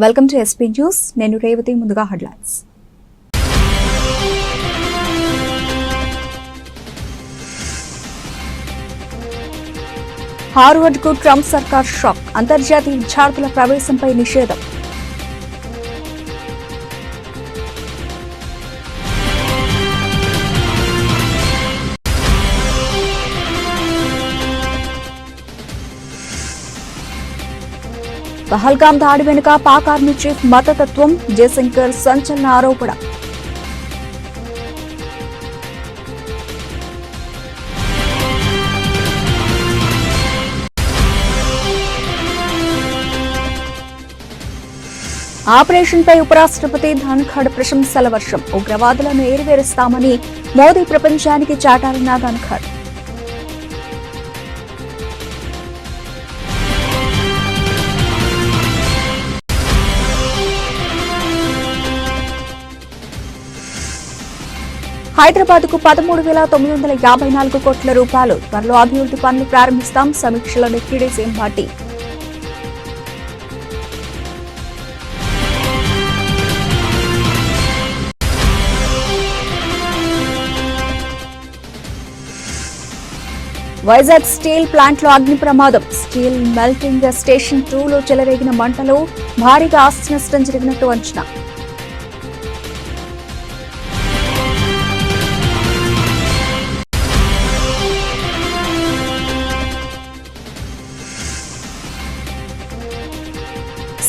Welcome to SP news. నేను రేవతి. ముందుగా headlines. Harvard కు ట్రంప్ సర్కార్ షాక్. అంతర్జాతీయ విద్యార్థుల ప్రవేశంపై నిషేధం. పహల్గాం దాడి వెనుక పాక్ ఆర్మీ చీఫ్ మతతత్వం. జయశంకర్ సంచలన ఆరోపణ. ఆపరేషన్ పై ఉపరాష్ట్రపతి ధన్ఖడ్ ప్రశంసల వర్షం. ఉగ్రవాదులను ఏరివేరుస్తామని మోదీ ప్రపంచానికి చాటారన్న ధన్ఖడ్. హైదరాబాద్ కు 13,954 కోట్ల రూపాయలు. త్వరలో అభివృద్ధి పనులు ప్రారంభిస్తాం. సమీక్షలో deputy CM Bhatti. Vizag steel plant లో అగ్ని ప్రమాదం. స్టీల్ మెల్టింగ్ స్టేషన్ 2లో చెలరేగిన మంటలు భారీగా ఆస్తి నష్టం జరిగినట్టు అంచనా.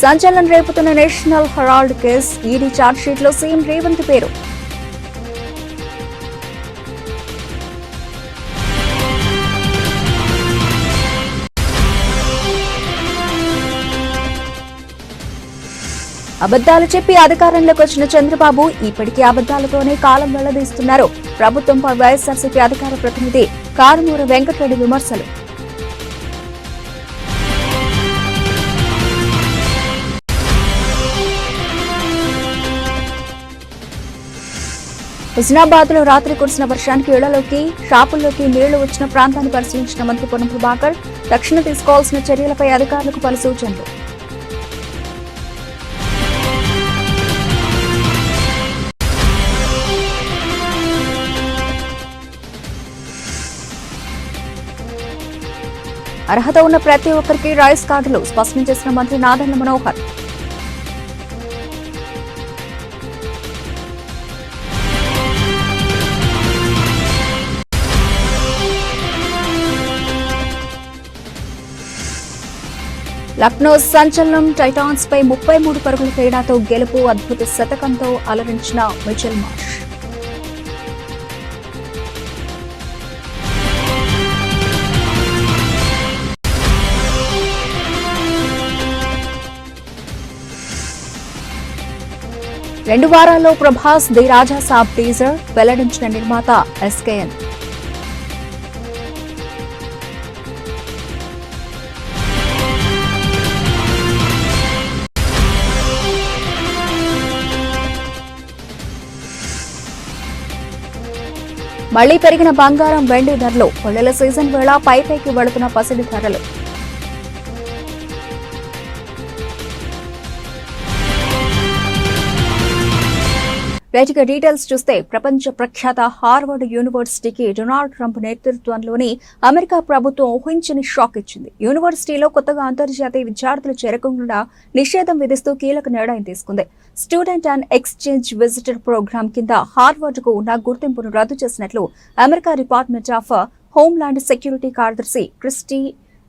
సంచలనం రేపుతున్న National Herald case. ED chargesheet లో సీఎం రేవంత్ పేరు. అబద్దాలు చెప్పి అధికారంలోకి వచ్చిన చంద్రబాబు ఇప్పటికీ అబద్దాలతోనే కాలం వెళ్లదీస్తున్నారు. ప్రభుత్వంపై వైఎస్ఆర్సీపీ అధికార ప్రతినిధి కారుమూరి వెంకటరెడ్డి విమర్శలు. హుస్నాబాద్ లో రాత్రి కురిసిన వర్షానికి ఇళ్లలోకి, షాపుల్లోకి నీళ్లు వచ్చిన ప్రాంతాన్ని పరిశీలించిన మంత్రి పొన్నం ప్రభాకర్ తక్షణ తీసుకోవాల్సిన చర్యలపై అధికారులకు పలు సూచనలు. అర్హత ఉన్న ప్రతి ఒక్కరికి రైస్ కార్డులు స్పష్టం చేసిన మంత్రి నాదెండ్ల మనోహర్. లక్నో సంచలనం. టైటాన్స్ పై 33 పరుగుల తేడాతో గెలుపు. అద్భుత శతకంతో అలరించిన మిచెల్ మార్ష్. రెండు వారాల్లో Prabhas the Raja Saab teaser వెల్లడించిన నిర్మాత ఎస్కేఎన్. మళ్లీ పెరిగిన బంగారం, వెండి ధరలు. పొల్లెల సీజన్ వేళ పైకి వెళుతున్న పసిడి ధరలు. రైట్గా డీటెయిల్స్ చూస్తే, ప్రపంచ ప్రఖ్యాత హార్వర్డ్ యూనివర్సిటీకి డొనాల్డ్ ట్రంప్ నేతృత్వంలోని అమెరికా ప్రభుత్వం ఊహించని షాక్ ఇచ్చింది. యూనివర్సిటీలో కొత్తగా అంతర్జాతీయ విద్యార్థులు చేరకుండా నిషేధం విధిస్తూ కీలక నిర్ణయం తీసుకుంది. Student and exchange visitor program కింద హార్వర్డ్ కు ఉన్న గుర్తింపును రద్దు చేసినట్లు America department of homeland security కార్యదర్శి క్రిస్టీ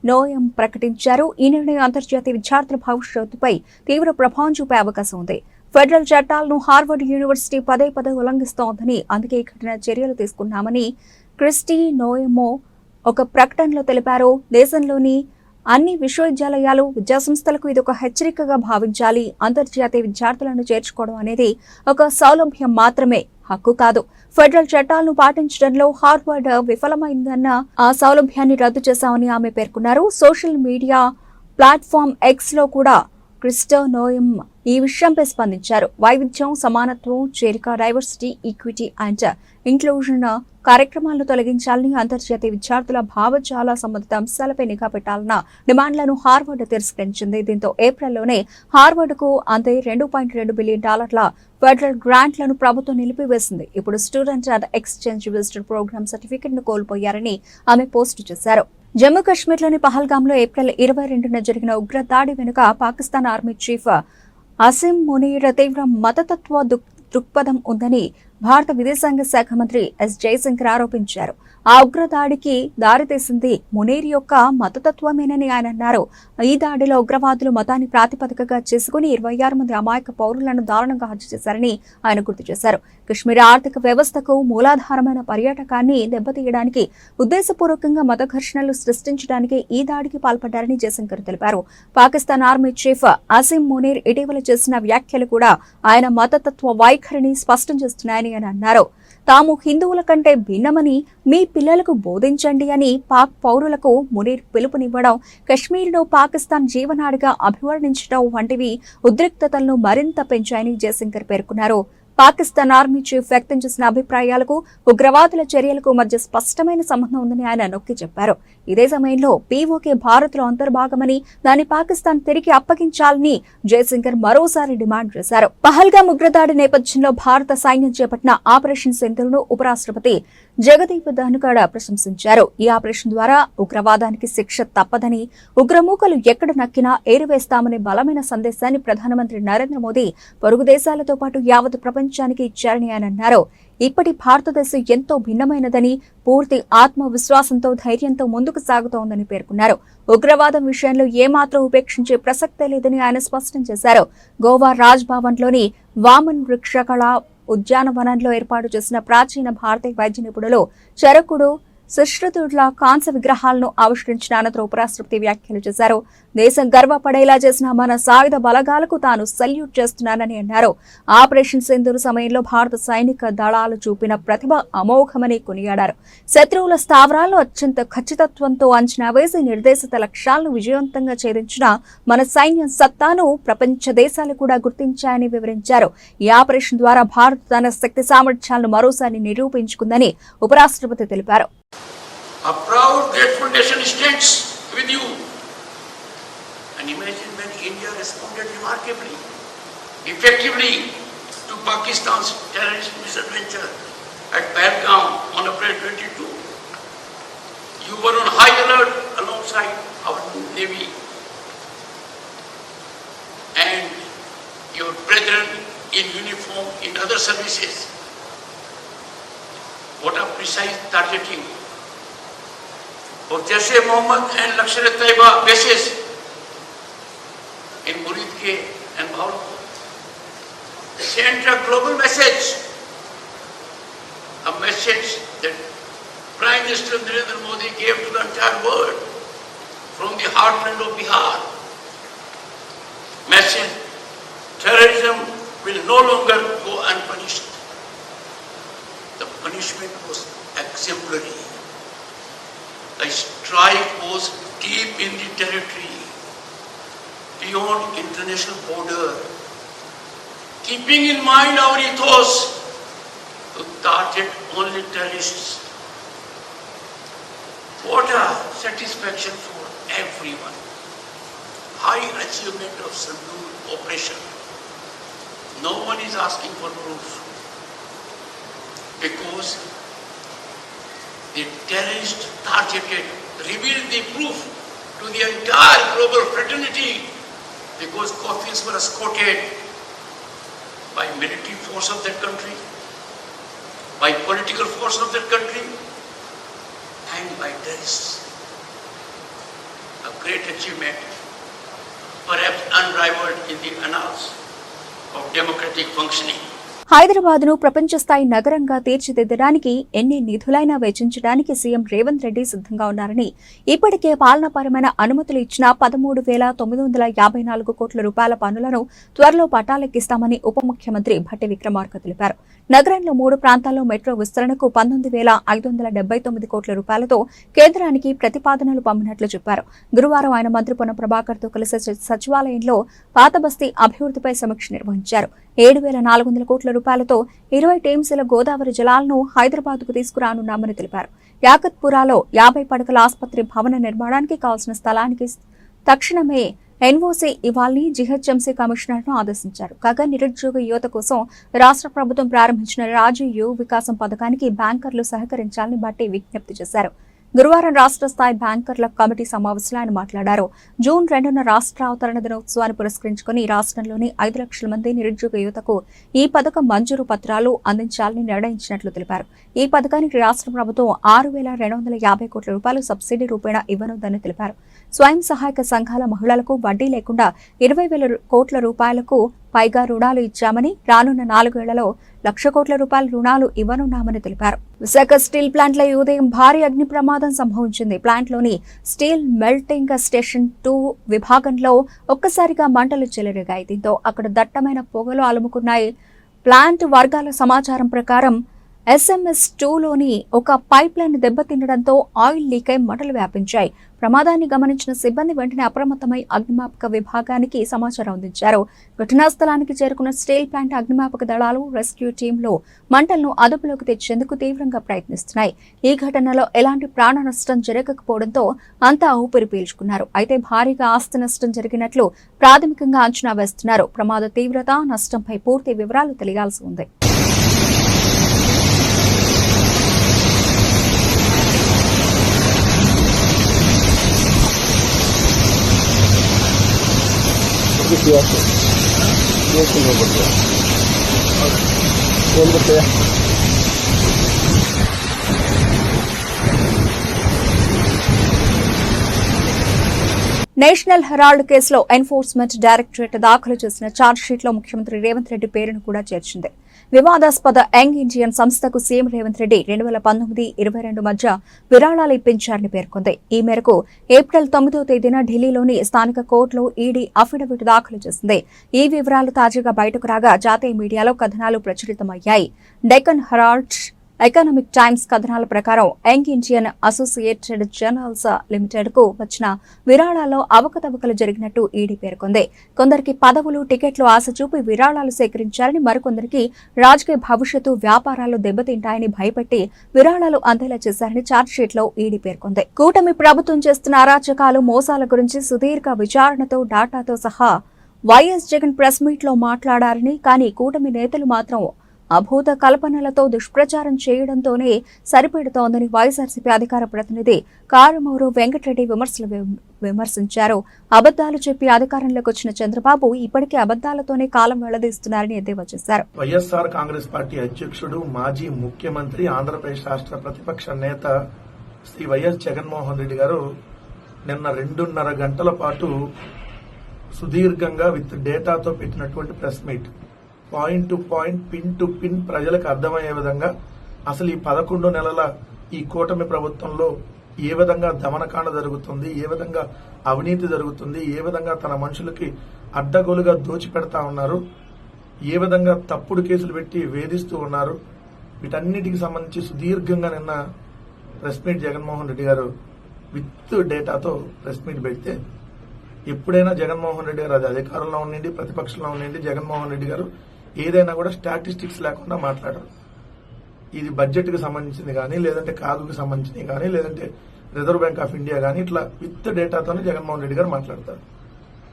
నోయం ప్రకటించారు. ఈ నిర్ణయం అంతర్జాతీయ విద్యార్థుల భవిష్యత్తుపై తీవ్ర ప్రభావం చూపే అవకాశం ఉంది. ఫెడరల్ చట్టాలను హార్వర్డ్ యూనివర్సిటీ పదే ఉల్లంఘిస్తోందని, అందుకే కఠిన చర్యలు తీసుకున్నామని క్రిస్టీ నోయెమో ఒక ప్రకటనలో తెలిపారు. దేశంలోని అన్ని విశ్వవిద్యాలయాలు, విద్యాసంస్థలకు ఇది ఒక హెచ్చరికగా భావించాలి. అంతర్జాతీయ విద్యార్థులను చేర్చుకోవడం అనేది ఒక సౌలభ్యం మాత్రమే, హక్కు కాదు. ఫెడరల్ చట్టాలను పాటించడంలో హార్వర్డ్ విఫలమైందన్న ఆ సౌలభ్యాన్ని రద్దు చేశామని ఆమె పేర్కొన్నారు. సోషల్ మీడియా ప్లాట్ఫామ్ ఎక్స్ లో కూడా క్రిస్టో నోయం ఈ విషయంపై స్పందించారు. వైవిధ్యం, సమానత్వం, చేరిక, డైవర్సిటీ, ఈక్విటీ అండ్ ఇంక్లూజన్ కార్యక్రమాలను తొలగించాలని, అంతర్జాతీయ విద్యార్థుల భావజాల సంబంధిత అంశాలపై నిఘా పెట్టాలన్న డిమాండ్లను హార్వర్డ్ తిరస్కరించింది. దీంతో ఏప్రిల్లోనే హార్వర్డ్కు అంతే $2.2 బిలియన్ ఫెడరల్ గ్రాంట్లను ప్రభుత్వం నిలిపివేసింది. ఇప్పుడు student and exchange visitor program certificate ను కోల్పోయారని ఆమె పోస్టు చేశారు. జమ్మూ కశ్మీర్లోని పహల్గాంలో ఏప్రిల్ 22న జరిగిన ఉగ్రదాడి వెనుక పాకిస్తాన్ ఆర్మీ చీఫ్ అసిమ్ మునీర్ తీవ్ర మతతత్వ దృక్పథం ఉందని భారత విదేశాంగ శాఖ మంత్రి ఎస్ జయశంకర్ ఆరోపించారు. ఆ ఉగ్రదాడికి దారితీసింది మునీర్ యొక్క మతతత్వమేనని ఆయన అన్నారు. ఈ దాడిలో ఉగ్రవాదులు మతాన్ని ప్రాతిపదికగా చేసుకుని 26 మంది అమాయక పౌరులను దారుణంగా హత్య చేశారని ఆయన గుర్తు చేశారు. కశ్మీర్ ఆర్థిక వ్యవస్థకు మూలాధారమైన పర్యాటకాన్ని దెబ్బతీయడానికి ఉద్దేశపూర్వకంగా మత ఘర్షణలు సృష్టించడానికి ఈ దాడికి పాల్పడ్డారని జయశంకర్ తెలిపారు. పాకిస్తాన్ ఆర్మీ చీఫ్ అసిమ్ మునీర్ ఇటీవల చేసిన వ్యాఖ్యలు కూడా ఆయన మతతత్వ వైఖరిని స్పష్టం చేస్తున్నాయని ఆయన అన్నారు. తాము హిందువుల కంటే భిన్నమని మీ పిల్లలకు బోధించండి అని పాక్ పౌరులకు మునీర్ పిలుపునివ్వడం, కశ్మీర్ను పాకిస్తాన్ జీవనాడిగా అభివర్ణించడం వంటివి ఉద్రిక్తతలను మరింత పెంచాయని జయశంకర్ పేర్కొన్నారు. పాకిస్తాన్ ఆర్మీ చీఫ్ వ్యక్తం చేసిన అభిప్రాయాలకు ఉగ్రవాదుల చర్యలకు మధ్య స్పష్టమైన సంబంధం ఉందని ఆయన నొక్కి చెప్పారు. ఇదే సమయంలో పీఓకే భారత్లో అంతర్భాగమని, దాన్ని పాకిస్తాన్ తిరిగి అప్పగించాలని జయశంకర్ మరోసారి డిమాండ్ చేశారు. పహల్గాం ఉగ్రదాడి నేపథ్యంలో భారత సైన్యం చేపట్టిన ఆపరేషన్ సింధూర్ను ఉపరాష్ట్రపతి జగదీప్ ధన్ఖడ్ ప్రశంసించారు. ఈ ఆపరేషన్ ద్వారా ఉగ్రవాదానికి శిక్ష తప్పదని, ఉగ్రమూకలు ఎక్కడ నక్కినా ఏరివేస్తామనే బలమైన సందేశాన్ని ప్రధానమంత్రి నరేంద్ర మోదీ పొరుగు దేశాలతో పాటు యావత్ ప్రపంచానికి ఇచ్చారని ఆయన అన్నారు. ఇప్పటి భారతదేశం ఎంతో భిన్నమైనదని, పూర్తి ఆత్మవిశ్వాసంతో, ధైర్యంతో ముందుకు సాగుతోందని పేర్కొన్నారు. ఉగ్రవాదం విషయంలో ఏమాత్రం ఉపేక్షించే ప్రసక్తే లేదని ఆయన స్పష్టం చేశారు. గోవా రాజ్ భవన్లోని వామన్ వృక్షకళ ఉద్యానవనంలో ఏర్పాటు చేసిన ప్రాచీన భారతీయ వైద్య నిపుణులు చరకుడు సుశ్రుతుడ్ల కాంస్య విగ్రహాలను ఆవిష్కరించిన అనంతరం ఉపరాష్ట్రపతి వ్యాఖ్యలు చేశారు. దేశం గర్వపడేలా చేసిన మన సాయుధ బలగాలకు తాను సల్యూట్ చేస్తున్నానని అన్నారు. ఆపరేషన్ సింధూర్ సమయంలో భారత సైనిక దళాలు చూపిన ప్రతిభ అమోఘమని కొనియాడారు. శత్రువుల స్థావరాలను అత్యంత ఖచ్చితత్వంతో అంచనా వేసి నిర్దేశిత లక్ష్యాలను విజయవంతంగా ఛేదించిన మన సైన్యం సత్తాను ప్రపంచ దేశాలు కూడా గుర్తించాయని వివరించారు. ఈ ఆపరేషన్ ద్వారా భారత్ తన శక్తి సామర్థ్యాలను మరోసారి నిరూపించుకుందని ఉపరాష్ట్రపతి తెలిపారు. A proud, grateful nation stands with you. And imagine when India responded remarkably, effectively to Pakistan's terrorist misadventure at Pahalgam on April 22. You were on high alert alongside our Navy and your brethren in uniform in other services. What a precise targeting for Jaish-e-Mohammed and Lashkar-e-Taiba bases in Muridke and Bahawalpur. Sent a global message, a message that Prime Minister Narendra Modi gave to the entire world from the heartland of Bihar. Message: terrorism will no longer go unpunished. The punishment was exemplary. The strike was deep in the territory, beyond international border, keeping in mind our ethos to target only terrorists. What a satisfaction for everyone. High achievement of Sindoor operation. No one is asking for proof, because the terrorist targeted revealed the proof to the entire global fraternity, because coffins were escorted by military force of that country, by political force of that country, and by terrorists. A great achievement, perhaps unrivaled in the annals of democratic functioning. హైదరాబాద్ను ప్రపంచ స్థాయి నగరంగా తీర్చిదిద్దడానికి ఎన్ని నిధులైనా వెచ్చించడానికి CM Revanth Reddy సిద్ధంగా ఉన్నారని, ఇప్పటికే పాలనాపరమైన అనుమతులు ఇచ్చిన 13,954 కోట్ల రూపాయల పనులను త్వరలో పట్టాలెక్కిస్తామని ఉప ముఖ్యమంత్రి భట్టి విక్రమార్క తెలిపారు. నగరంలో 3 ప్రాంతాల్లో మెట్రో విస్తరణకు 19,579 కోట్ల రూపాయలతో కేంద్రానికి ప్రతిపాదనలు పంపినట్లు చెప్పారు. గురువారం ఆయన మంత్రి పొన్నం ప్రభాకర్తో కలిసి సచివాలయంలో పాతబస్తీ అభివృద్ధిపై సమీక్ష నిర్వహించారు. 7,400 కోట్ల రూపాయలతో 20 టీఎంసీల గోదావరి జలాలను హైదరాబాద్కు తీసుకురానున్నామని తెలిపారు. యాకత్పురాలో 50 పడకల ఆసుపత్రి భవన నిర్మాణానికి కావాల్సిన స్థలానికి తక్షణమే ఎన్ఓసీ ఇవ్వాలని జీహెచ్ఎంసీ కమిషనర్ను ఆదేశించారు. కాగా నిరుద్యోగ యువత కోసం రాష్ట్ర ప్రభుత్వం ప్రారంభించిన రాజీవ్ యువ వికాసం పథకానికి బ్యాంకర్లు సహకరించాలని భట్టి విజ్ఞప్తి చేశారు. గురువారం రాష్ట్ర స్థాయి బ్యాంకర్ల కమిటీ సమావేశంలో ఆయన మాట్లాడారు. జూన్ 2న రాష్ట్ర అవతరణ దినోత్సవాన్ని పురస్కరించుకుని రాష్ట్రంలోని 5 లక్షల మంది నిరుద్యోగ యువతకు ఈ పథకం మంజూరు పత్రాలు అందించాలని నిర్ణయించినట్లు తెలిపారు. ఈ పథకానికి రాష్ట్ర ప్రభుత్వం 6,250 కోట్ల రూపాయలు సబ్సిడీ రూపేణా ఇవ్వనుందని తెలిపారు. స్వయం సహాయక సంఘాల మహిళలకు వడ్డీ లేకుండా 20,000 కోట్ల రూపాయలకు పైగా రుణాలు ఇచ్చామని, రానున్న 4 ఏళ్లలో 1,00,000 కోట్ల రూపాయల రుణాలు ఇవ్వనున్నామని తెలిపారు. విశాఖ స్టీల్ ప్లాంట్లో ఈ ఉదయం భారీ అగ్ని ప్రమాదం సంభవించింది. ప్లాంట్లోని స్టీల్ మెల్టింగ్ స్టేషన్ 2 విభాగంలో ఒక్కసారిగా మంటలు చెలరేగాయి. దీంతో అక్కడ దట్టమైన పొగలు అలుముకున్నాయి. ప్లాంట్ వర్గాల సమాచారం ప్రకారం SMS 2లోని ఒక పైప్ లైన్ దెబ్బతినడంతో ఆయిల్ లీక్ అయి మంటలు వ్యాపించాయి. ప్రమాదాన్ని గమనించిన సిబ్బంది వెంటనే అప్రమత్తమై అగ్నిమాపక విభాగానికి సమాచారం అందించారు. ఘటనా స్థలానికి చేరుకున్న స్టీల్ ప్లాంట్ అగ్నిమాపక దళాలు రెస్క్యూ టీంలు మంటలను అదుపులోకి తెచ్చేందుకు తీవ్రంగా ప్రయత్నిస్తున్నాయి. ఈ ఘటనలో ఎలాంటి ప్రాణ నష్టం జరగకపోవడంతో అంతా ఊపిరి పీల్చుకున్నారు. అయితే భారీగా ఆస్తి నష్టం జరిగినట్లు ప్రాథమికంగా అంచనా వేస్తున్నారు. ప్రమాద తీవ్రత, నష్టంపై పూర్తి వివరాలు తెలియాల్సి ఉంది. నేషనల్ హెరాల్డ్ కేసులో ఎన్ఫోర్స్మెంట్ డైరెక్టరేట్ దాఖలు చేసిన ఛార్జ్షీట్లో ముఖ్యమంత్రి రేవంత్ రెడ్డి పేరును కూడా చేర్చింది. వివాదాస్పద యంగ్ ఇండియన్ సంస్థకు సీఎం రేవంత్ రెడ్డి 2019-22 మధ్య విరాళాలు ఇప్పించారని పేర్కొంది. ఈ మేరకు ఏప్రిల్ 9వ తేదీన ఢిల్లీలోని స్థానిక కోర్టులో ఈడీ అఫిడవిట్ దాఖలు చేసింది. ఈ వివరాలు తాజాగా బయటకు రాగా జాతీయ మీడియాలో కథనాలు ప్రచురితమయ్యాయి. డెక్కన్ హెరాల్డ్, ఎకనామిక్ టైమ్స్ కథనాల ప్రకారం young Indian associated journals limited కు వచ్చిన విరాళాల్లో అవకతవకలు జరిగినట్టు ఈడీ పేర్కొంది. కొందరికి పదవులు, టికెట్లు ఆశ చూపి విరాళాలు సేకరించారని, మరికొందరికి రాజకీయ భవిష్యత్తు, వ్యాపారాలు దెబ్బతింటాయని భయపెట్టి విరాళాలు అందేలా చేశారని ఛార్జ్షీట్లో ఈడీ పేర్కొంది. కూటమి ప్రభుత్వం చేస్తున్న అరాచకాలు, మోసాల గురించి సుదీర్ఘ విచారణతో, డాటాతో సహా వైఎస్ జగన్ ప్రెస్ మీట్ లో మాట్లాడారని, కానీ కూటమి నేతలు మాత్రం అభూత కల్పనలతో దుష్ప్రచారం చేయడంతోనే సరిపెడుతోందని వైఎస్ఆర్సీపీ అధికార ప్రతినిధి కారుమూరు వెంకటరెడ్డి విమర్శించారు. అబద్దాలు చెప్పి అధికారంలోకి వచ్చిన చంద్రబాబు ఇప్పటికే అబద్దాలతోనే కాలం వెళ్లదీస్తున్నారని ఎద్దేవా చేశారు. వైఎస్ఆర్ కాంగ్రెస్ పార్టీ అధ్యక్షుడు, మాజీ ముఖ్యమంత్రి, ఆంధ్రప్రదేశ్ రాష్ట్ర ప్రతిపక్ష నేత శ్రీ వైఎస్ జగన్మోహన్ రెడ్డి గారు నిన్న 2.5 గంటల పాటు సుదీర్ఘంగా విత్ డేటాతో పెట్టినటువంటి press meet, point to point, pin to pin ప్రజలకు అర్థమయ్యే విధంగా అసలు ఈ 11 నెలల ఈ కూటమి ప్రభుత్వంలో ఏ విధంగా దమనకాండ జరుగుతుంది, ఏ విధంగా అవినీతి జరుగుతుంది, ఏ విధంగా తన మనుషులకి అడ్డగోలుగా దోచిపెడతా ఉన్నారు, ఏ విధంగా తప్పుడు కేసులు పెట్టి వేధిస్తూ ఉన్నారు, వీటన్నిటికి సంబంధించి సుదీర్ఘంగా నిన్న ప్రెస్ మీట్ జగన్మోహన్ రెడ్డి గారు విత్ డేటాతో ప్రెస్ మీట్ పెడితే, ఎప్పుడైనా జగన్మోహన్ రెడ్డి గారు అది అధికారంలో ఉండండి, ప్రతిపక్షంలో ఉండండి, జగన్మోహన్ రెడ్డి గారు ఏదైనా కూడా స్టాటిస్టిక్స్ లేకుండా మాట్లాడరు. ఇది బడ్జెట్ కి సంబంధించింది కానీ, లేదంటే కాగుకి సంబంధించింది కానీ, లేదంటే రిజర్వ్ బ్యాంక్ ఆఫ్ ఇండియా కానీ, ఇట్లా విత్ డేటాతోనే జగన్మోహన్ రెడ్డి గారు మాట్లాడతారు.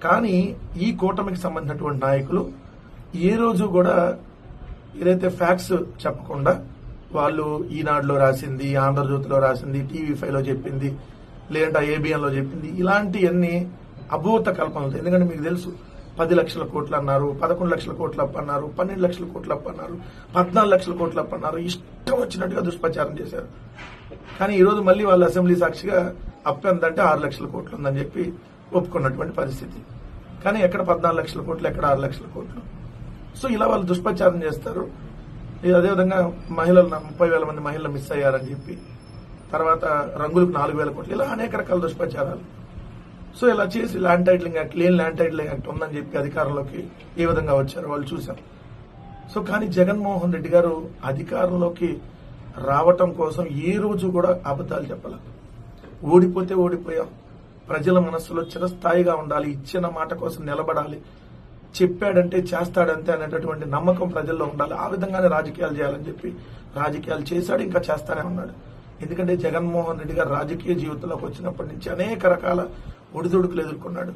కానీ ఈ కూటమికి సంబంధించినటువంటి నాయకులు ఏ రోజు కూడా ఏదైతే ఫ్యాక్ట్స్ చెప్పకుండా వాళ్ళు ఈనాడులో రాసింది, ఆంధ్రజ్యోతిలో రాసింది, టీవీ5లో చెప్పింది, లేదంటే ABN లో చెప్పింది, ఇలాంటివన్నీ అభూత కల్పనలు. ఎందుకంటే మీకు తెలుసు, 10 లక్షల కోట్లు అన్నారు, 11 లక్షల కోట్లు అప్పు అన్నారు, 12 లక్షల కోట్లు అప్పు అన్నారు, 14 లక్షల కోట్లు అప్పు అన్నారు, ఇష్టం వచ్చినట్టుగా దుష్ప్రచారం చేశారు. కానీ ఈ రోజు మళ్ళీ వాళ్ళు అసెంబ్లీ సాక్షిగా అప్పు ఎంతంటే 6 లక్షల కోట్లు ఉందని చెప్పి ఒప్పుకున్నటువంటి పరిస్థితి. కానీ ఎక్కడ 14 లక్షల కోట్లు, ఎక్కడ 6 లక్షల కోట్లు. సో ఇలా వాళ్ళు దుష్ప్రచారం చేస్తారు. అదేవిధంగా మహిళలు 30,000 మంది మహిళలు మిస్ అయ్యారని చెప్పి, తర్వాత రంగులకు 4,000 కోట్లు, ఇలా అనేక రకాల దుష్ప్రచారాలు. సో ఇలా చేసి ల్యాండ్ టైటిలింగ్ యాక్ట్, లేని ల్యాండ్ టైటిలింగ్ యాక్ట్ ఉందని చెప్పి అధికారంలోకి ఏ విధంగా వచ్చారో వాళ్ళు చూశాం. సో కానీ జగన్మోహన్ రెడ్డి గారు అధికారంలోకి రావటం కోసం ఏ రోజు కూడా అబద్దాలు చెప్పాలి. ఓడిపోతే ఓడిపోయాం, ప్రజల మనస్సులో చిరస్థాయిగా ఉండాలి, ఇచ్చిన మాట కోసం నిలబడాలి, చెప్పాడంటే చేస్తాడంతే అనేటటువంటి నమ్మకం ప్రజల్లో ఉండాలి. ఆ విధంగానే రాజకీయాలు చేయాలని చెప్పి రాజకీయాలు చేశాడు, ఇంకా చేస్తానే ఉన్నాడు. ఎందుకంటే జగన్మోహన్ రెడ్డి గారు రాజకీయ జీవితంలోకి వచ్చినప్పటి నుంచి అనేక రకాల ఒడిదుడుకులు ఎదుర్కొన్నాడు.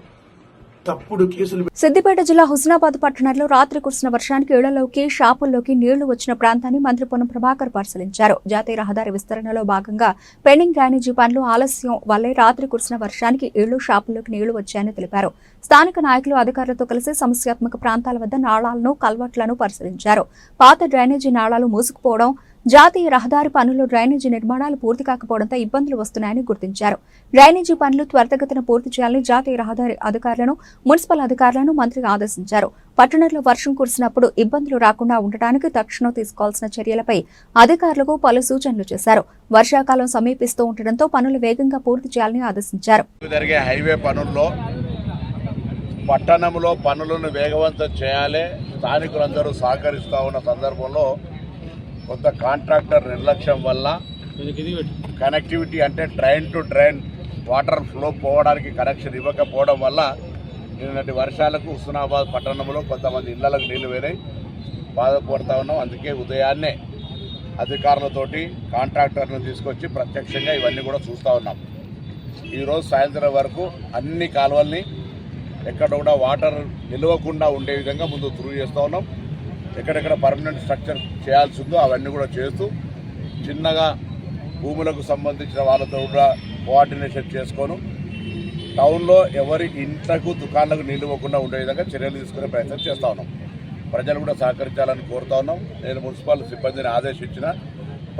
తప్పుడు కేసులు. సిద్దిపేట జిల్లా హుస్నాబాద్ పట్టణంలో రాత్రి కురిసిన వర్షానికి ఇళ్లలోకి, షాపుల్లోకి నీళ్లు వచ్చిన ప్రాంతాన్ని మంత్రి పొన్నం ప్రభాకర్ పరిశీలించారు. జాతీయ రహదారి విస్తరణలో భాగంగా పెండింగ్ డ్రైనేజీ పనులు ఆలస్యం వల్లే రాత్రి కురిసిన వర్షానికి ఇళ్లు, షాపుల్లోకి నీళ్లు వచ్చాయని తెలిపారు. స్థానిక నాయకులు, అధికారులతో కలిసి సమస్యాత్మక ప్రాంతాల వద్ద నాళాలను, కల్వర్ట్లను పరిశీలించారు. పాత డ్రైనేజీ నాళాలు మూసుకుపోవడం, జాతీయ రహదారి పనులు, డ్రైనేజీ నిర్మాణాలు పూర్తి కాకపోవడంతో ఇబ్బందులు వస్తున్నాయని గుర్తించారు. డ్రైనేజీ పనులు త్వరితగతిన పూర్తి చేయాలని జాతీయ రహదారి అధికారులను, మున్సిపల్ అధికారులను మంత్రి ఆదేశించారు. పట్టణంలో వర్షం కురిసినప్పుడు ఇబ్బందులు రాకుండా ఉండటానికి తక్షణం తీసుకోవాల్సిన చర్యలపై అధికారులకు పలు సూచనలు చేశారు. వర్షాకాలం సమీపిస్తూ ఉండటంతో పనులు వేగంగా పూర్తి చేయాలని ఆదేశించారు. జరిగే హైవే పనుల్లో పట్టణంలో పనులను వేగవంతం చేయాలి. స్థానికులందరూ సహకరిస్తూ ఉన్న సందర్భంలో కొంత కాంట్రాక్టర్ నిర్లక్ష్యం వల్ల కనెక్టివిటీ అంటే drain to drain water flow పోవడానికి కనెక్షన్ ఇవ్వకపోవడం వల్ల నిన్నటి వర్షాలకు హుస్నాబాద్ పట్టణంలో కొంతమంది ఇళ్లకు నీళ్లు వేరాయి, బాధపడుతూ ఉన్నాం. అందుకే ఉదయాన్నే అధికారులతోటి కాంట్రాక్టర్ను తీసుకొచ్చి ప్రత్యక్షంగా ఇవన్నీ కూడా చూస్తూ ఉన్నాం. ఈరోజు సాయంత్రం వరకు అన్ని కాలువల్ని ఎక్కడ కూడా వాటర్ నిలవకుండా ఉండే విధంగా ముందు త్రూ చేస్తూ ఉన్నాం. ఎక్కడెక్కడ పర్మనెంట్ స్ట్రక్చర్ చేయాల్సి ఉందో అవన్నీ కూడా చేస్తూ చిన్నగా భూములకు సంబంధించిన వాళ్ళతో కూడా కోఆర్డినేషన్ చేసుకొని టౌన్లో ఎవరి ఇంట్లకు, దుకాణాలకు నీళ్లు ఇవ్వకుండా ఉండే విధంగా చర్యలు తీసుకునే ప్రయత్నం చేస్తూ ఉన్నాం. ప్రజలు కూడా సహకరించాలని కోరుతా ఉన్నాం. నేను మున్సిపల్ సిబ్బందిని ఆదేశించిన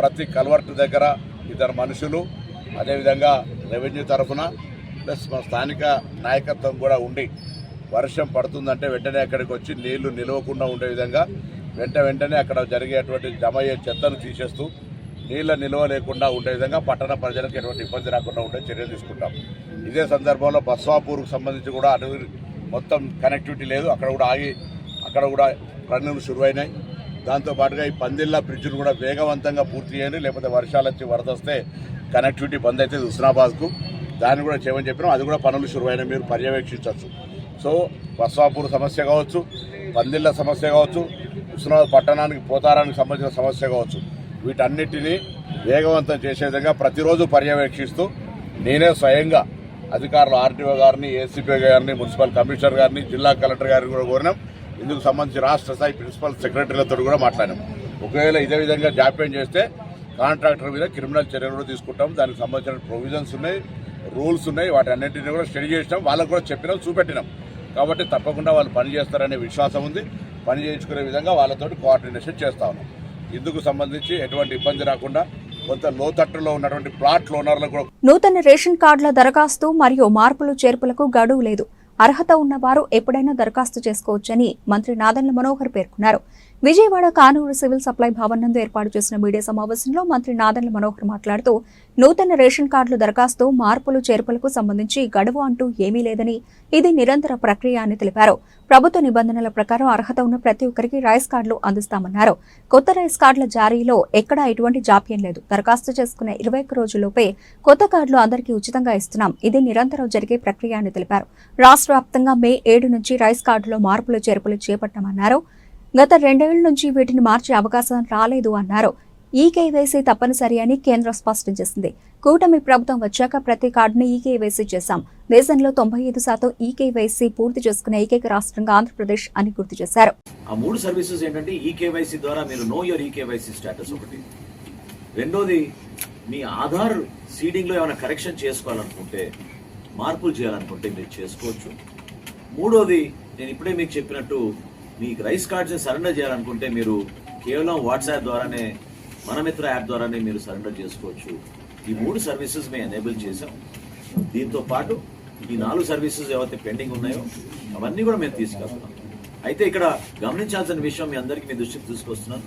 ప్రతి కల్వర్ట్ దగ్గర 2 మనుషులు, అదేవిధంగా రెవెన్యూ తరఫున ప్లస్ మా స్థానిక నాయకత్వం కూడా ఉండి వర్షం పడుతుందంటే వెంటనే అక్కడికి వచ్చి నీళ్లు నిలవకుండా ఉండే విధంగా వెంటనే అక్కడ జరిగేటువంటి జమ అయ్యే చెత్తను తీసేస్తూ నీళ్ళ నిల్వ లేకుండా ఉండే విధంగా పట్టణ ప్రజలకు ఎటువంటి ఇబ్బంది రాకుండా ఉండే చర్యలు తీసుకుంటాం. ఇదే సందర్భంలో బస్వాపూర్కు సంబంధించి కూడా అటు మొత్తం కనెక్టివిటీ లేదు, అక్కడ కూడా ఆగి అక్కడ కూడా పనులు శురువైనాయి. దాంతోపాటుగా ఈ పందిళ్ళ బ్రిడ్జ్ను కూడా వేగవంతంగా పూర్తి చేయండి, లేకపోతే వర్షాలు వచ్చి వరద వస్తే కనెక్టివిటీ బంద్ అవుతుంది హుస్నాబాద్కు. దాన్ని కూడా చేయమని చెప్పినాం. అది కూడా పనులు శురువైనాయి, మీరు పర్యవేక్షించవచ్చు. సో బస్వాపూర్ సమస్య కావచ్చు, పందిళ్ళ సమస్య కావచ్చు, హుస్నాబాద్ పట్టణానికి పోతారానికి సంబంధించిన సమస్య కావచ్చు, వీటన్నిటినీ వేగవంతం చేసే విధంగా ప్రతిరోజు పర్యవేక్షిస్తూ నేనే స్వయంగా అధికారులు ఆర్టీఓ గారిని, ఏసీపీ గారిని, మున్సిపల్ కమిషనర్ గారిని, జిల్లా కలెక్టర్ గారిని కూడా కోరినాం. ఇందుకు సంబంధించి రాష్ట్ర స్థాయి ప్రిన్సిపల్ సెక్రటరీలతో కూడా మాట్లాడాం. ఒకవేళ ఇదే విధంగా జాప్యం చేస్తే కాంట్రాక్టర్ మీద క్రిమినల్ చర్యలు కూడా తీసుకుంటాం. దానికి సంబంధించిన ప్రొవిజన్స్ ఉన్నాయి, రూల్స్ ఉన్నాయి, వాటి అన్నింటినీ కూడా స్టడీ చేసినాం, వాళ్ళకు కూడా చెప్పినాం, చూపెట్టినాం. కాబట్టి తప్పకుండా వాళ్ళు పని చేస్తారనే విశ్వాసం ఉంది. పని చేయించుకునే విధంగా వాళ్ళతోటి కోఆర్డినేషన్ చేస్తా ఉన్నాం. ఇందుకు సంబంధించి ఎటువంటి ఇబ్బంది రాకుండా కొంత లోతట్టులో ఉన్నటువంటి ప్లాట్ ఓనర్లకు కూడా నూతన రేషన్ కార్డుల దరఖాస్తు మరియు మార్పులు చేర్పులకు గడువు లేదు. అర్హత ఉన్నవారు ఎప్పుడైనా దరఖాస్తు చేసుకోవచ్చని మంత్రి నాదెండ్ల మనోహర్ పేర్కొన్నారు. విజయవాడ కానూరు సివిల్ సప్లై భవన్ నందు ఏర్పాటు చేసిన మీడియా సమావేశంలో మంత్రి నాదెండ్ల మనోహర్ మాట్లాడుతూ నూతన రేషన్ కార్డుల దరఖాస్తు, మార్పులు చేర్పులకు సంబంధించి గడువు అంటూ ఏమీ లేదని, ఇది నిరంతర ప్రక్రియ అని తెలిపారు. ప్రభుత్వ నిబంధనల ప్రకారం అర్హత ఉన్న ప్రతి ఒక్కరికి రైస్ కార్డులు అందిస్తామన్నారు. కొత్త రైస్ కార్డుల జారీలో ఎక్కడా ఎటువంటి జాప్యం లేదు. దరఖాస్తు చేసుకునే 21 రోజుల్లోపే కొత్త కార్డులు అందరికీ ఉచితంగా ఇస్తున్నాం. ఇది నిరంతరం జరిగే ప్రక్రియ అని తెలిపారు. రాష్ట్ర వ్యాప్తంగా మే 7 నుంచి రైస్ కార్డులో మార్పులు చేర్పులు చేపట్టామన్నారు. గత 2 ఏళ్ల నుంచి వీటిని మార్చే అవకాశం రాలేదు అన్నారు. ఈకేవైసీ తప్పనిసరి అని కేంద్రం స్పష్టం చేసింది. కూటమి ప్రభుత్వం వచ్చాక ప్రతి కార్డును ఈకేవైసీ చేశాం. దేశంలో 95% ఈకేవైసీ పూర్తి చేసుకునే ఏకైక రాష్ట్రంగా ఆంధ్రప్రదేశ్ అని గుర్తు చేశారు. ఆ 3 సర్వీసెస్ ఏంటంటే ఈకేవైసీ ద్వారా మీరు నో యువర్ ఈకేవైసీ స్టేటస్ ఒకటి, రెండోది మీ ఆధార్ సీడింగ్ లో ఏమైనా కరెక్షన్ చేసుకోవాలనుకుంటే, మార్పులు చేయాలనుకుంటే మీరు చేసుకోవచ్చు. మూడోది నేను ఇప్పుడే మీకు చెప్పినట్టు మీకు రైస్ కార్డ్స్ సరెండర్ చేయాలనుకుంటే మీరు కేవలం వాట్సాప్ ద్వారానే, మనమిత్ర యాప్ ద్వారానే మీరు సరెండర్ చేసుకోవచ్చు. ఈ 3 సర్వీసెస్ మేము ఎనేబుల్ చేసాం. దీంతో పాటు ఈ 4 సర్వీసెస్ ఏవైతే పెండింగ్ ఉన్నాయో అవన్నీ కూడా మేము తీసుకెళ్తున్నాం. అయితే ఇక్కడ గమనించాల్సిన విషయం మీ అందరికీ మీ దృష్టికి తీసుకొస్తున్నాను.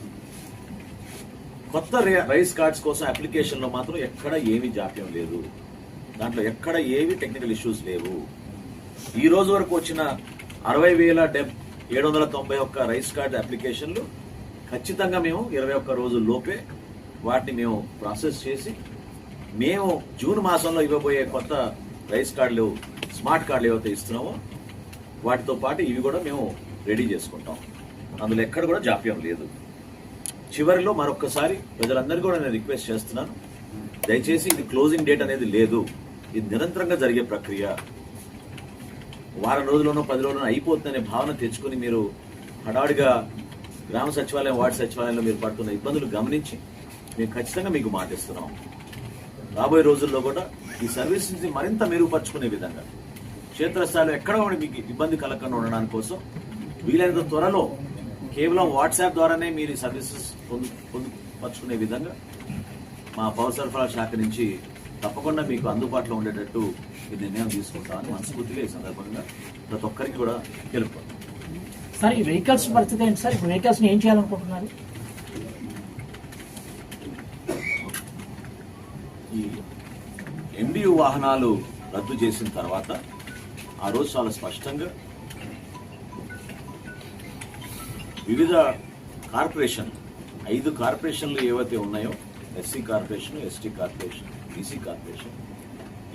కొత్త రైస్ కార్డ్స్ కోసం అప్లికేషన్లో మాత్రం ఎక్కడ ఏమీ జాప్యం లేదు, దాంట్లో ఎక్కడ ఏవి టెక్నికల్ ఇష్యూస్ లేవు. ఈ రోజు వరకు వచ్చిన 60,791 రైస్ కార్డ్ అప్లికేషన్లు ఖచ్చితంగా మేము 21 రోజుల లోపే వాటిని మేము ప్రాసెస్ చేసి మేము జూన్ మాసంలో ఇవ్వబోయే కొత్త రైస్ కార్డులు, స్మార్ట్ కార్డులు ఏవైతే ఇస్తున్నామో వాటితో పాటు ఇవి కూడా మేము రెడీ చేసుకుంటాం. అందులో ఎక్కడ కూడా జాప్యం లేదు. చివరిలో మరొక్కసారి ప్రజలందరికీ కూడా నేను రిక్వెస్ట్ చేస్తున్నాను, దయచేసి ఇది క్లోజింగ్ డేట్ అనేది లేదు, ఇది నిరంతరంగా జరిగే ప్రక్రియ. వారం రోజుల్లోనో 10 రోజుల్లోనో అయిపోతుందనే భావన తెచ్చుకుని మీరు హడావుడిగా గ్రామ సచివాలయం, వార్డు సచివాలయంలో మీరు పడుతున్న ఇబ్బందులు గమనించి మేము ఖచ్చితంగా మీకు మాటిస్తున్నాం. రాబోయే రోజుల్లో కూడా ఈ సర్వీసెస్ని మరింత మెరుగుపరుచుకునే విధంగా, క్షేత్రస్థాయిలో ఎక్కడ కూడా మీకు ఇబ్బంది కలగకుండా ఉండడానికి కోసం వీలైనంత త్వరలో కేవలం వాట్సాప్ ద్వారానే మీరు ఈ సర్వీసెస్ పొందుపరుచుకునే విధంగా మా పౌర సరఫరా శాఖ నుంచి తప్పకుండా మీకు అందుబాటులో ఉండేటట్టు ఈ నిర్ణయం తీసుకుంటామని మనస్ఫూర్తిగా ఈ సందర్భంగా ప్రతి ఒక్కరికి కూడా తెలుపుతాం. సార్, ఈ వెహికల్స్ పరిస్థితి ఏంటి సార్? ఇప్పుడు వెహికల్స్ ఏం చేయాలనుకుంటున్నారు? ఈ MDU వాహనాలు రద్దు చేసిన తర్వాత ఆ రోజు చాలా స్పష్టంగా వివిధ కార్పొరేషన్ 5 కార్పొరేషన్లు ఏవైతే ఉన్నాయో, SC corporation, ST corporation, BC corporation,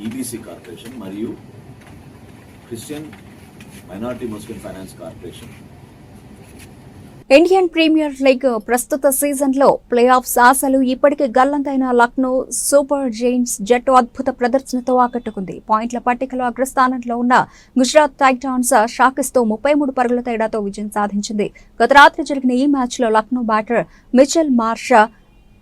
EBC corporation మరియు Christian minority Muslim finance corporation. Indian Premier League ప్రస్తుత సీజన్లో ప్లే ఆఫ్స్ ఆశలు ఇప్పటికే గల్లంతైన లక్నో సూపర్ జైంట్స్ జట్టు అద్భుత ప్రదర్శనతో ఆకట్టుకుంది. పాయింట్ల పట్టికలో అగ్రస్థానంలో ఉన్న గుజరాత్ టైటాన్స్ షాకిస్తో 33 పరుగుల తేడాతో విజయం సాధించింది. గత రాత్రి జరిగిన ఈ మ్యాచ్లో లక్నో బ్యాటర్ మిచెల్ మార్ష్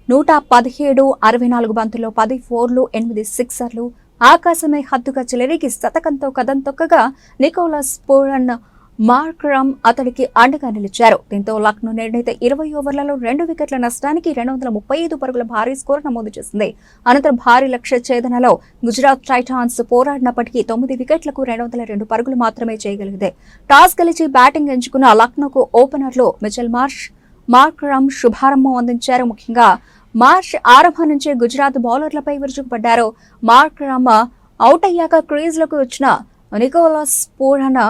117, 64 బంతుల్లో 10 4లు, 8 సిక్సర్లు, ఆకాశమే హద్దుగా చెలరేగి శతకంతో కదం తొక్కగా నికోలస్ పూరన్, మార్క్రమ్ అతడికి అండగా నిలిచారు. దీంతో లక్నో నిర్ణీత 20 ఓవర్లలో 2 వికెట్ల నష్టానికి 235 పరుగుల భారీ స్కోర్ నమోదు చేసింది. అనంతరం భారీ లక్ష్య ఛేదనలో గుజరాత్ టైటాన్స్ పోరాడినప్పటికీ 9 వికెట్లకు 202 పరుగులు మాత్రమే చేయగలిగింది. టాస్ గెలిచి బ్యాటింగ్ ఎంచుకున్న లక్నోకు ఓపెనర్లు మిచెల్ మార్ష్, మార్క్రమ్ శుభారంభం అందించారు. ముఖ్యంగా మార్ష్ ఆరంభం నుంచే గుజరాత్ బౌలర్లపై విరుచుకుపడ్డారు. మార్క్రమ్ అవుట్ అయ్యాక క్రీజ్లోకి వచ్చిన నికోలస్ పూరన్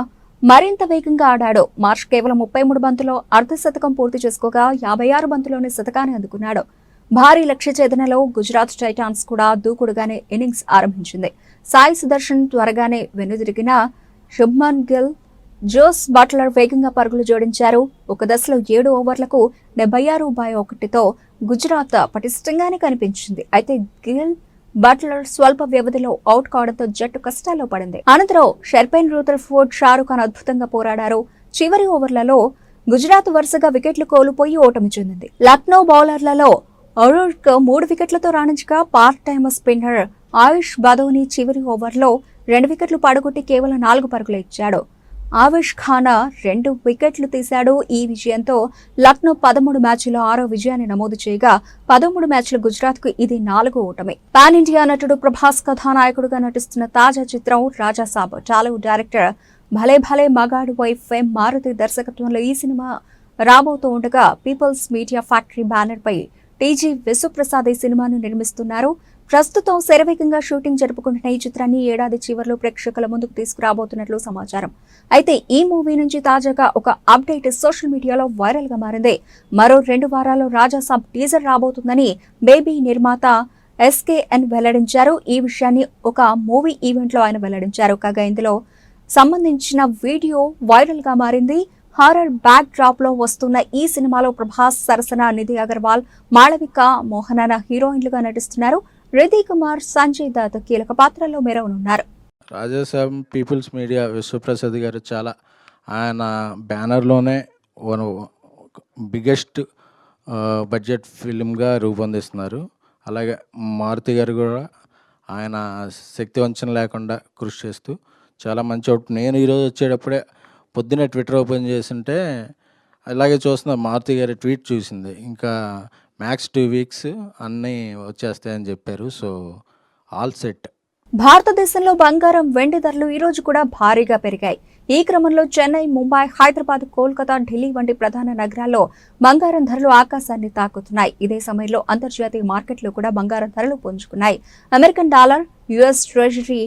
మరింత వేగంగా ఆడాడు. మార్ష్ కేవలం 33 బంతుల్లో అర్ధశతకం పూర్తి చేసుకోగా 56 బంతుల్లోనే శతకాన్ని అందుకున్నాడు. భారీ లక్ష్య ఛేదనలో గుజరాత్ టైటాన్స్ కూడా దూకుడుగానే ఇన్నింగ్స్ ఆరంభించింది. సాయి సుదర్శన్ త్వరగానే వెనుదిరిగిన శుభ్మన్ గిల్, జోస్ బట్లర్ వేగంగా పరుగులు జోడించారు. ఒక దశలో 7 ఓవర్లకు 76/1తో గుజరాత్ పటిష్టంగానే కనిపించింది. అయితే గిల్, బట్లర్ స్వల్ప వ్యవధిలో అవుట్ కావడంతో జట్టు కష్టాల్లో పడింది. అనంతరం షెర్పెన్ రూథర్ఫోర్డ్, షారుఖ్ ఖాన్ అద్భుతంగా పోరాడారు. చివరి ఓవర్లలో గుజరాత్ వరుసగా వికెట్లు కోల్పోయి ఓటమి చెందింది. లక్నో బౌలర్లలో అరూర్క్ 3 వికెట్లతో రాణించగా పార్ట్ టైమ్ స్పిన్నర్ ఆయుష్ బదోని చివరి ఓవర్లో 2 వికెట్లు పడగొట్టి కేవలం 4 పరుగులు ఇచ్చాడు. ఆవిష్ ఖానా 2 వికెట్లు తీశాడు. ఈ విజయంతో లక్నో 13 మ్యాచ్ల్లో 6వ విజయాన్ని నమోదు చేయగా 13 మ్యాచ్ల గుజరాత్కు ఇది 4వ ఓటమి. పాన్ ఇండియా నటుడు ప్రభాస్ కథానాయకుడుగా నటిస్తున్న తాజా చిత్రం రాజాసాబ్. టాలీవుడ్ డైరెక్టర్ భలే భలే మగాడు వైఫ్ ఎం మారుతి దర్శకత్వంలో ఈ సినిమా రాబోతూ ఉండగా పీపుల్స్ మీడియా ఫ్యాక్టరీ బ్యానర్ పై టీజీ విశ్వప్రసాద్ ఈ సినిమాను నిర్మిస్తున్నారు. ప్రస్తుతం శరవేగంగా షూటింగ్ జరుపుకుంటున్న ఈ చిత్రాన్ని ఏడాది చివరిలో ప్రేక్షకుల ముందుకు తీసుకురాబోతున్నట్లు సమాచారం. అయితే ఈ మూవీ నుంచి తాజాగా ఒక అప్డేట్ సోషల్ మీడియాలో వైరల్ గా మారింది. మరో 2 వారాల్లో రాజాసాబ్ టీజర్ రాబోతుందని బేబీ నిర్మాత SKN వెల్లడించారు. ఈ విషయాన్ని ఒక మూవీ ఈవెంట్ లో ఆయన వెల్లడించారు. కాగా ఇందులో సంబంధించిన వీడియో వైరల్ గా మారింది. హారర్ బ్యాక్ డ్రాప్ లో వస్తున్న ఈ సినిమాలో ప్రభాస్ సరసన నిధి అగర్వాల్, మాళవిక మోహనాన హీరోయిన్లుగా నటిస్తున్నారు. రితి కుమార్, సంజయ్ దత్ కీలక పాత్రల్లో మెరవనున్నారు. రాజాసాబ్ పీపుల్స్ మీడియా విశ్వప్రసాద్ గారు చాలా ఆయన బ్యానర్లోనే బిగ్గెస్ట్ బడ్జెట్ ఫిల్మ్గా రూపొందిస్తున్నారు. అలాగే మారుతి గారు కూడా ఆయన శక్తి వంచన లేకుండా కృషి చేస్తూ చాలా మంచి అవుట్. నేను ఈరోజు వచ్చేటప్పుడే పొద్దున్నే ట్విట్టర్ ఓపెన్ చేస్తుంటే అలాగే చూస్తున్న మారుతి గారి ట్వీట్ చూసింది. ఇంకా మ్యాక్స్ 2 వీక్స్ అన్నీ వచ్చేస్తాయని చెప్పారు. So all set. భారతదేశంలో బంగారం, వెండి ధరలు ఈ రోజు కూడా భారీగా పెరిగాయి. ఈ క్రమంలో చెన్నై, ముంబై, హైదరాబాద్, కోల్కతా, ఢిల్లీ వంటి ప్రధాన నగరాల్లో బంగారం ధరలు ఆకాశాన్ని తాకుతున్నాయి. ఇదే సమయంలో అంతర్జాతీయ మార్కెట్లో కూడా బంగారం ధరలు పుంజుకున్నాయి. అమెరికన్ డాలర్, యుఎస్ ట్రెజరీ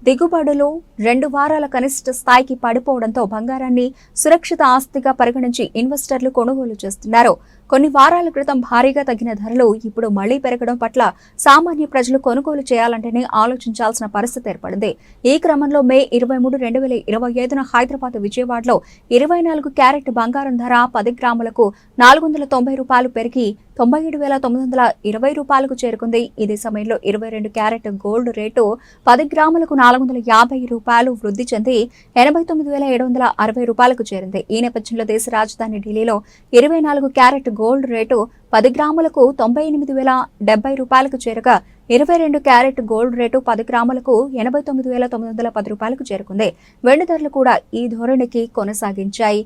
దిగుబడులు 2 వారాల కనిష్ట స్థాయికి పడిపోవడంతో బంగారాన్ని సురక్షిత ఆస్తిగా పరిగణించి ఇన్వెస్టర్లు కొనుగోలు చేస్తున్నారు. కొన్ని వారాల క్రితం భారీగా తగ్గిన ధరలు ఇప్పుడు మళ్లీ పెరగడం పట్ల సామాన్య ప్రజలు కొనుగోలు చేయాలంటేనే ఆలోచించాల్సిన పరిస్థితి ఏర్పడింది. ఈ క్రమంలో మే 23, 2025న హైదరాబాద్, విజయవాడలో 24 క్యారెట్ బంగారం ధర 10 గ్రాములకు ₹490 పెరిగి 97,920 రూపాయలకు చేరుకుంది. ఇదే సమయంలో 22 క్యారెట్ గోల్డ్ రేటు 10 గ్రాములకు ₹450 వృద్ధి చెంది 89,760 రూపాయలకు చేరింది. ఈ నేపథ్యంలో దేశ రాజధాని ఢిల్లీలో 24 క్యారెట్ గోల్డ్ రేటు 10 గ్రాములకు 98,070 రూపాయలకు చేరగా 22 క్యారెట్ గోల్డ్ రేటు 10 గ్రాములకు 89,910 రూపాయలకు చేరుకుంది. వెండి ధరలు కూడా ఈ ధోరణికి కొనసాగించాయి.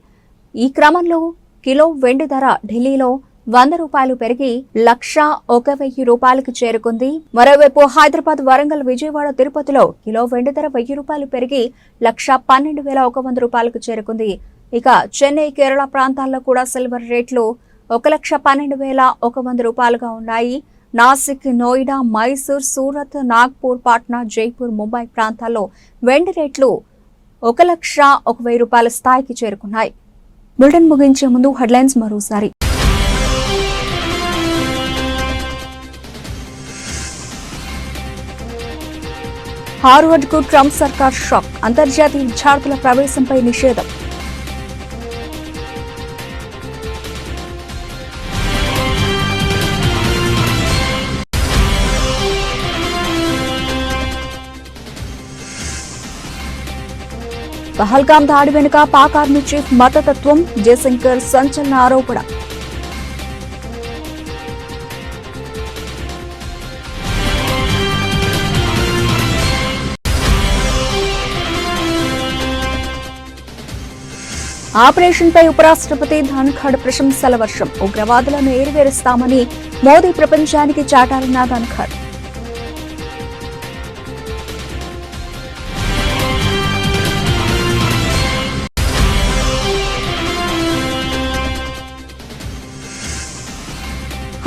ఈ క్రమంలో కిలో వెండి ధర ఢిల్లీలో ₹100 పెరిగి 1,01,000 రూపాయలకు చేరుకుంది. మరోవైపు హైదరాబాద్, వరంగల్, విజయవాడ, తిరుపతిలో కిలో వెండి ధర ₹1,000 పెరిగి 1,12,100 రూపాయలకు చేరుకుంది. ఇక చెన్నై, కేరళ ప్రాంతాల్లో కూడా సిల్వర్ రేట్లు 1,12,100 రూపాయలుగా ఉన్నాయి. నాసిక్, నోయిడా, మైసూర్, సూరత్, నాగ్పూర్, పాట్నా, జైపూర్, ముంబై ప్రాంతాల్లో వెండి రేట్లు 1,01,000 రూపాయల స్థాయికి చేరుకున్నాయి. బులెటిన్ ముగించే ముందు హెడ్లైన్స్ మరోసారి. హార్వర్డ్ కు ట్రంప్ సర్కార్ షాక్. అంతర్జాతీయ విద్యార్థుల ప్రవేశంపై నిషేధం. పహల్గాం దాడి వెనుక పాక్ ఆర్మీ చీఫ్ మతతత్వం. జయశంకర్ సంచలన ఆరోపణ. ఆపరేషన్ పై ఉపరాష్ట్రపతి ధన్ఖడ్ ప్రశంసల వర్షం. ఉగ్రవాదులను ఏరివేరుస్తామని మోదీ ప్రపంచానికి చాటారన్న ధన్ఖడ్.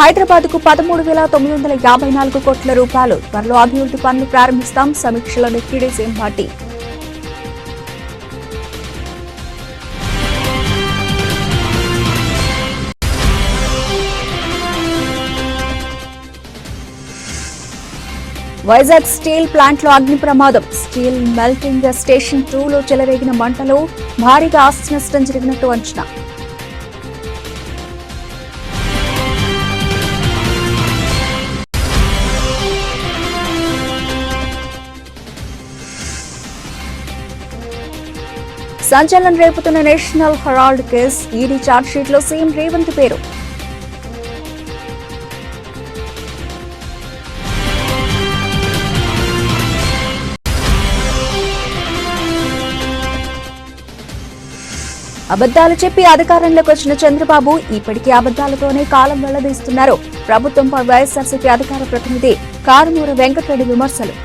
హైదరాబాద్ కు 13,954 కోట్ల రూపాయలు. త్వరలో అభివృద్ధి పనులు ప్రారంభిస్తాం. సమీక్షలో deputy CM Bhatti. Vizag steel ప్లాంట్లో అగ్ని ప్రమాదం. స్టీల్ మెల్టింగ్ స్టేషన్ 2లో చెలరేగిన మంటలు. భారీగా ఆస్తి నష్టం జరిగినట్టు అంచనా. సంచలనం రేపుతున్న నేషనల్ హెరాల్డ్ కేసు. ఈడీ ఛార్జ్షీట్లో సీఎం రేవంత్ పేరు. అబద్దాలు చెప్పి అధికారంలోకి వచ్చిన చంద్రబాబు ఇప్పటికీ అబద్దాలతోనే కాలం వెళ్లదీస్తున్నారు. ప్రభుత్వంపై వైఎస్ఆర్సీపీ అధికార ప్రతినిధి కారుమూరి వెంకటరెడ్డి విమర్శలు.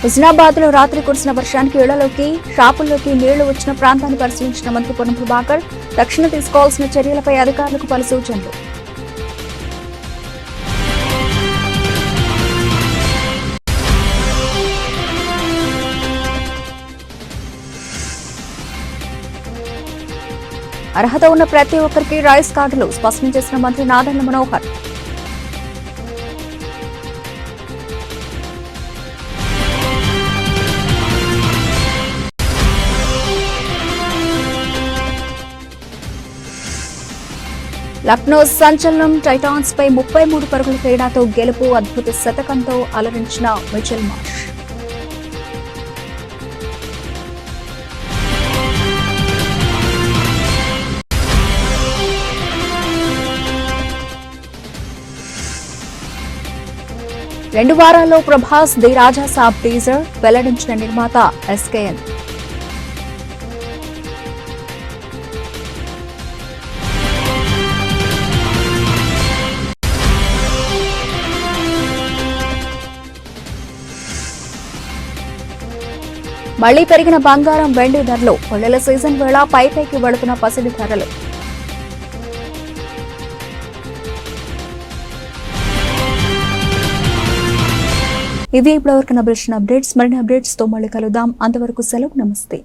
హుస్నాబాద్ లో రాత్రి కురిసిన వర్షానికి ఇళ్లలోకి, షాపుల్లోకి నీళ్లు వచ్చిన ప్రాంతాన్ని పరిశీలించిన మంత్రి పొన్నం ప్రభాకర్ తక్షణ తీసుకోవాల్సిన చర్యలపై అధికారులకు పలు సూచనలు. అర్హత ఉన్న ప్రతి ఒక్కరికి రైస్ కార్డులు స్పష్టం చేసిన మంత్రి నాదెండ్ల మనోహర్. లక్నో సంచలనం. టైటాన్స్ పై 33 పరుగుల తేడాతో గెలుపు. అద్భుత శతకంతో అలరించిన మిచెల్ మార్ష్. రెండు వారాల్లో Prabhas the Raja Saab teaser వెల్లడించిన నిర్మాత ఎస్కేఎన్. మళ్లీ పెరిగిన బంగారం వెండి ధరలు, పొల్లెల సీజన్ వేళ పైకి వెళుతున్న పసిడి ధరలు. ఇవి ఇప్పటివరకు నా అప్డేట్స్. మరిన్ని అప్డేట్స్ తో మళ్ళీ కలుద్దాం. అంతవరకు సెలవు. నమస్తే.